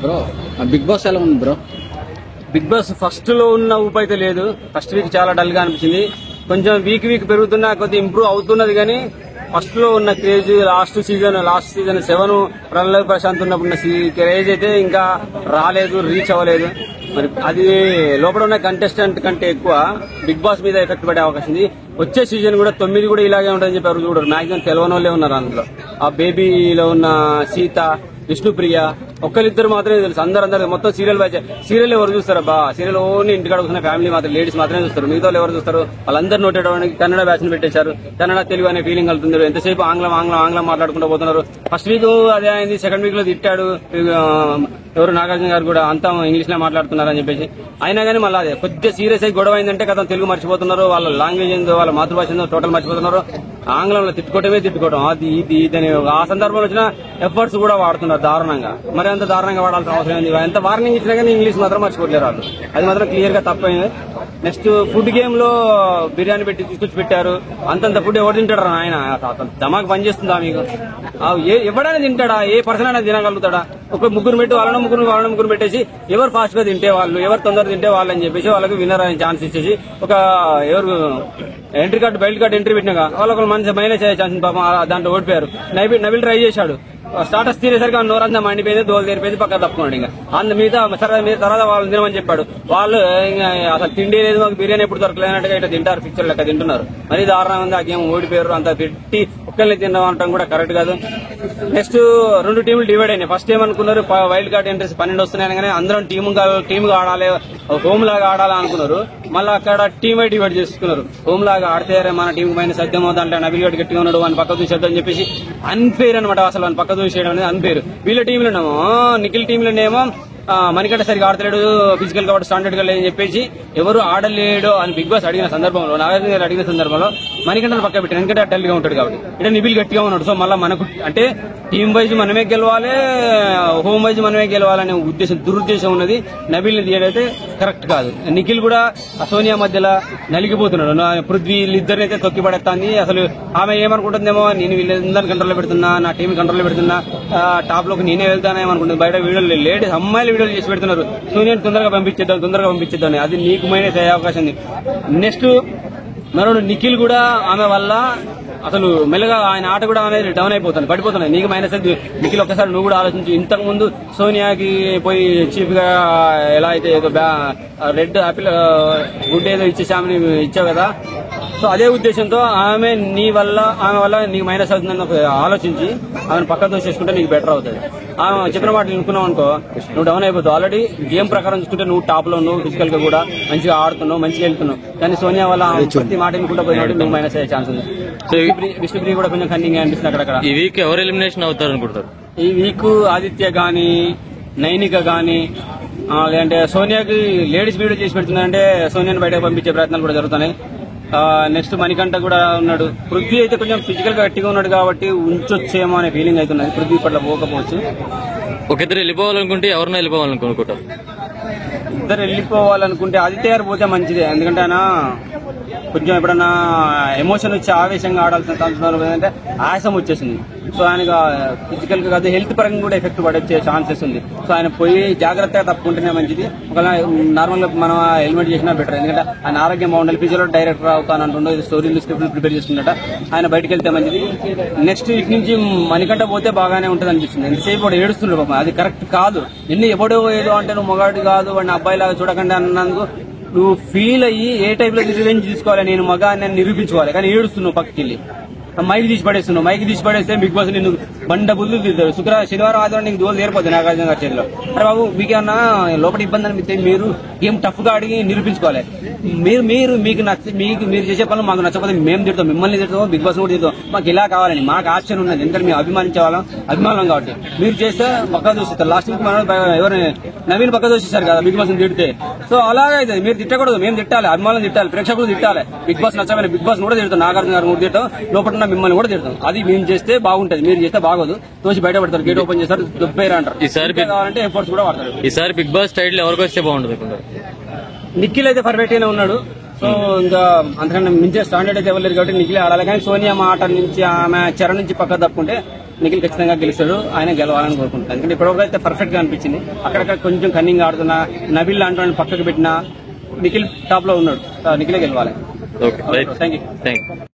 Bro big boss ఎలా ఉంది bro? Big boss first లో ఉన్న ఊపు అయితే లేదు. ఫస్ట్ వీక్ చాలా డల్ గా అనిపించింది. కొంచెం వీక్ పెరుగుతున్నా కొద్దిగా ఇంప్రూవ్ అవుతున్నది కానీ ఫస్ట్ లో ఉన్న craze last season 7 Pranay Prashant ఉన్నప్పుడు క్రేజ్ అయితే ఇంకా రాలేదు, రీచ్ అవ్వలేదు. మరి అది లోపల ఉన్న కంటెస్టెంట్ కంటే ఎక్కువ బిగ్ బాస్ మీద ఎఫెక్ట్ పడే అవకాశం ఉంది. వచ్చే సీజన్ కూడా 9 కూడా ఇలాగే ఉంటుందని చెప్పి ఎవరు చూడరు. మాక్సిమం తెలియని వాళ్ళే ఉన్నారు అందులో. ఆ బేబీలో ఉన్న సీత, విష్ణుప్రియ ఒక్కరిద్దరు మాత్రమే తెలుసు. అందరూ మొత్తం సీరియల్ ఎవరు చూస్తారు? సీరియల్ ఓన్లీ ఇంటికాడ కూర్చున్న ఫ్యామిలీ మాత్రం, లేడీస్ మాత్రమే చూస్తారు. మిగతా ఎవరు చూస్తారు? వాళ్ళందరూ నోటేయడానికి కన్నడ బ్యాచ్ ని పెట్టేశారు. కన్నడ తెలుగు అనే ఫీలింగ్ కలుగుతుంది. ఎంతసేపు ఆంగ్లం మాట్లాడుకుంటూ పోతున్నారు. ఫస్ట్ వీక్ అదే అయింది, సెకండ్ వీక్ లో తిట్టాడు ఎవరు నాగార్జున గారు కూడా అంతా ఇంగ్లీష్ లో మాట్లాడుతున్నారని చెప్పేసి. అయినా కానీ మళ్ళీ అదే కొద్దిగా సీరియస్ అయి గొడవ అయిందంటే కదా తెలుగు మర్చిపోతున్నారు. వాళ్ళ లాంగ్వేజ్ ఏందో, వాళ్ళ మాతృభాష ఏందో టోటల్ మర్చిపోతున్నారు. ఆంగ్లంలో తిట్టుకోవటం అది ఇది అని ఆ సందర్భంలో వచ్చిన ఎఫర్ట్స్ కూడా వాడుతున్నారు దారుణంగా. మరి అంత దారుణంగా వాడాల్సిన అవసరం ఏంది? ఎంత వార్నింగ్ ఇచ్చినా కానీ ఇంగ్లీష్ మాత్రం మర్చిపోలేరు వాళ్ళు. అది మాత్రం క్లియర్ గా తప్పైంది. నెక్స్ట్ ఫుడ్ గేమ్ లో బిర్యానీ తీసుకొచ్చి పెట్టారు. అంతంత ఫుడ్ ఎవరు తింటాడు? ఆయన దమాకు పనిచేస్తుందా మీకు? ఎవడైనా తింటాడా? ఏ పర్సన్ అయినా తినగలుగుతాడా? ఒక ముగ్గురు పెట్టి వాళ్ళని ముగ్గురు పెట్టేసి ఎవరు ఫాస్ట్ గా తింటే వాళ్ళు, ఎవరు తొందరగా తింటే వాళ్ళు అని చెప్పేసి వాళ్ళకి విన్నర్ అనే ఛాన్స్ ఇచ్చేసి ఒక ఎవరు ఎంట్రీ కార్డు బయట కార్డు ఎంట్రీ పెట్టినాక వాళ్ళొక మంచి మైనస్ అయ్యే ఛాన్స్ పాపం దాంట్లో ఓడిపోయారు. నబిల్ ట్రై చేశాడు. స్టార్టర్స్ తీరేసరికి నోరంతా మండిపోయింది, దోలు తీరిపోయింది, పక్కన తప్పుకున్నాడు. ఇంకా మిగతా తర్వాత వాళ్ళు తినమని చెప్పాడు. వాళ్ళు అసలు తిండి లేదు, మాకు బిర్యానీ ఎప్పుడు దొరకలేనట్టుగా ఇట్లా తింటారు, పిక్చర్ లెక్క తింటున్నారు. మరి దారుణంగా ఉంది. ఆ గేమ్ ఓడిపోయారు. అంత పెట్టి ఒక్కరిని తినడం కూడా కరెక్ట్ కాదు. నెక్స్ట్ 2 టీములు డివైడ్ అయినాయి. ఫస్ట్ ఏమనుకున్నారు, వైల్డ్ కార్డ్ ఎంట్రీస్ 12 వస్తున్నాయని కానీ అందరం టీమ్ గా ఆడాలి, హోమ్ లాగా ఆడాలి అనుకున్నారు. మళ్ళీ అక్కడ టీమ్ డివైడ్ చేసుకున్నారు. హోమ్ లాగా ఆడితే మన టీం పైన సత్యం దాంట్లో నబిల్ గడ్ గట్టిగా ఉన్నాడు, వాని పక్క చూసేద్దని చెప్పేసి అన్ఫేర్ అనమాట. అసలు వాని పక్క చూసేయడం అనేది అన్ఫేర్. వీళ్ళ టీంలోనేమో నిఖిల్ టీంలోనేమో మణికంఠ సరిగా ఆడతాడు, ఫిజికల్ కాబట్టి స్టాండర్డ్ గా లేదని చెప్పేసి ఎవరు ఆడలేడు అని బిగ్ బాస్ అడిగిన సందర్భంలో, నాగార్జున గారు అడిగిన సందర్భంలో మణికంఠను పక్క పెట్టారు. ఎందుకంటే డల్ గా ఉంటాడు కాబట్టి. ఇక్కడ నిఖిల్ గట్టిగా ఉన్నాడు. సో మళ్ళీ మనకు అంటే టీం వైజ్ మనమే గెలవాలి, హోమ్ వైజ్ మనమే గెలవాలనే దురుద్దేశం ఉన్నది. నబిల్ ని తీయడైతే కరెక్ట్ కాదు. నిఖిల్ కూడా సోనియా మధ్యలో నలిగిపోతున్నాడు. పృథ్వీ వీళ్ళిద్దరినైతే తొక్కి పడేస్తాంది. అసలు ఆమె ఏమనుకుంటుందేమో, నేను వీళ్ళందరినీ కంట్రోల్లో పెడుతున్నా, నా టీం కంట్రోల్లో పెడుతున్నా, టాప్ లోకి నేనే వెళ్తానేమనుకుంటుంది. బయట వీడియోలు లేడీస్ అమ్మాయిలు వీడియోలు చేసి పెడుతున్నారు. సోనియాని తొందరగా పంపించేద్దాం. అది నీకు మైనస్ అయ్యే అవకాశం ఉంది. నెక్స్ట్ మరో నిఖిల్ కూడా ఆమె వల్ల అసలు మెల్లగా ఆయన ఆట కూడా అనేది డౌన్ అయిపోతుంది, పడిపోతున్నాయి. నీకు మైనస్ అయితే నిఖిల్ ఒక్కసారి నువ్వు కూడా ఆలోచించి. ఇంతకు ముందు సోనియాకి పోయి చీఫ్ గా ఎలా అయితే ఏదో రెడ్ ఆపిల్ గుడ్ ఏదో ఇచ్చేసామని ఇచ్చావు కదా. సో అదే ఉద్దేశంతో ఆమె వల్ల నీకు మైనస్ అవుతుందని ఆలోచించి ఆమెను పక్క దోసేసుకుంటే నీకు బెటర్ అవుతుంది. ఆమె చెప్పిన మాట వినుకున్నావు అనుకో, నువ్వు డౌన్ అయిపోతావు. ఆల్రెడీ గేమ్ ప్రకారం చూసుకుంటే నువ్వు టాప్ లో ఉన్నావు, ఫిజికల్ గా కూడా మంచిగా ఆడుతున్నావు, మంచిగా వెళ్తున్నావు. కానీ సోనియా వల్ల ప్రతి మాట వినుకుంటా పోయినట్టు నువ్వు మైనస్ అయ్యే ఛాన్స్ ఉంది. విష్ణుప్రియ కూడా కొంచెం కన్నింగ్ అనిపిస్తుంది అక్కడక్కడ. ఈ వీక్ ఎవరు ఎలిమినేషన్ అవుతారు అనుకుంటారు? ఈ వీక్ ఆదిత్య గాని, నైనిక గాని, లేదంటే సోనియాకి లేడీస్ వీడియో చేసి పెడుతున్నారంటే సోనియాని బయటకు పంపించే ప్రయత్నాలు కూడా జరుగుతున్నాయి. నెక్స్ట్ మణికంఠ కూడా ఉన్నాడు. పృథ్వీ అయితే కొంచెం ఫిజికల్ గా గట్టిగా ఉన్నాడు కాబట్టి ఉంచొచ్చేమో అనే ఫీలింగ్ అవుతున్నది. పృథ్వీ పట్ల పోకపోవచ్చు. ఒక ఇద్దరు వెళ్ళిపోవాలనుకుంటే ఎవరినో వెళ్ళిపోవాలనుకుంటారు? ఇద్దరు వెళ్ళిపోవాలనుకుంటే ఆదిత్య గారు పోతే మంచిదే. ఎందుకంటే ఆయన కొంచెం ఎప్పుడన్నా ఎమోషన్ వచ్చి ఆవేశంగా ఆడాల్సిన సందర్భం ఏంటంటే ఆయాసం వచ్చేసింది. సో ఆయనకు ఫిజికల్ గా కాదు, హెల్త్ పరంగా కూడా ఎఫెక్ట్ పడే ఛాన్సెస్ ఉంది. సో ఆయన పోయి జాగ్రత్తగా తప్పుకుంటేనే మంచిది. ఒకవేళ నార్మల్ గా మనం హెల్మెట్ చేసినా బెటర్. ఎందుకంటే ఆయన ఆరోగ్యం బాగుండాలి. ఫ్యూచర్ డైరెక్టర్ అవుతానంటుండో స్టోరీలు స్క్రిప్ట్లు ప్రిపేర్ చేసుకున్నట ఆయన బయటకు వెళ్తే మంచిది. నెక్స్ట్ ఇటు నుంచి మణికంఠ పోతే బాగానే ఉంటుంది అనిపిస్తుంది. ఎంతసేపు వాడు ఏడుస్తుండ్రు పాపం, అది కరెక్ట్ కాదు. నిన్ను ఎవడో ఏదో అంటే నువ్వు మొగాడు కాదు, వాడిని అబ్బాయి లాగా చూడకండి అన్నందుకు నువ్వు ఫీల్ అయ్యి ఏ టైప్ లో రివెంజ్ తీసుకోవాలి, నేను మగా అని నిరూపించుకోవాలి. కానీ ఏడుస్తున్నావు పక్కకి వెళ్ళి, మైక్ తీసి పడేస్తున్నావు. మైక్ తీసి పడేస్తే బిగ్ బాస్ నిన్ను బండ బుద్ధులు తిరుగుతారు. శనివారం ఆదివారం నీకు దోలు తీరిపోతుంది నాగార్జున గారి చేతిలో. అరే బాబు మీకేమన్నా లోపల ఇబ్బంది అనిపిస్తే మీరు గేమ్ టఫ్ గా అడిగి నిరూపించుకోవాలి. మీరు చేసే పనులు మాకు నచ్చకపోతే మేము తిడతాం, మిమ్మల్ని తిడతాం, బిగ్ బాస్ కూడా తిడతాం. మాకు ఇలా కావాలని మాకు ఆప్షన్ ఉన్నది. ఎందుకంటే మేము అభిమానం కాబట్టి మీరు చేస్తే పక్క దూస్తారు. లాస్ట్ వీక్ మనం ఎవరు నవీన్ పక్క దూసేశారు కదా బిగ్ బాస్ తిడితే. సో అలాగే అయితే మీరు తిట్టకూడదు, మేము తిట్టాలి, అభిమానులు తిట్టాలి, ప్రేక్షకులు తిట్టాలి. బిగ్ బాస్ నచ్చమైన బిగ్ బాస్ కూడా తిడతాం, నాగార్జున గారు కూడా తిడతాం, లోపల మిమ్మల్ని కూడా తిడతాం. అది మేము చేస్తే బాగుంటది, మీరు చేస్తే బాగోదు. తోసి బయట పడతారు, గేట్ ఓపెన్ చేస్తారు, దుబ్బేరు అంటారు. ఈసారి కావాలంటే ఎఫర్ట్స్ కూడా వాడతారు. ఈసారి బిగ్ బాస్ టైటిల్ ఎవరికి వస్తే బాగుంటుంది? నిఖిల్ అయితే పర్ఫెక్ట్ గానే ఉన్నాడు. సో ఇంకా అంతకన్నా మించే స్టాండర్డ్ అయితే ఇవ్వలేదు కాబట్టి నిఖిల్ ఆడాలి. కానీ సోనియా మాట నుంచి ఆమె చెర నుంచి పక్క తప్పుకుంటే నిఖిల్ ఖచ్చితంగా గెలుస్తాడు. ఆయన గెలవాలని కోరుకుంటున్నాను. ఎందుకంటే ఇప్పటివరకు అయితే పర్ఫెక్ట్ గా అనిపించింది. అక్కడక్కడ కొంచెం కన్నింగ్ ఆడుతున్నా, నబిల్ లాంటి పక్కకు పెట్టినా నిఖిల్ టాప్ లో ఉన్నాడు. నిఖిలే గెలవాలి. Okay right thank you. Thank you.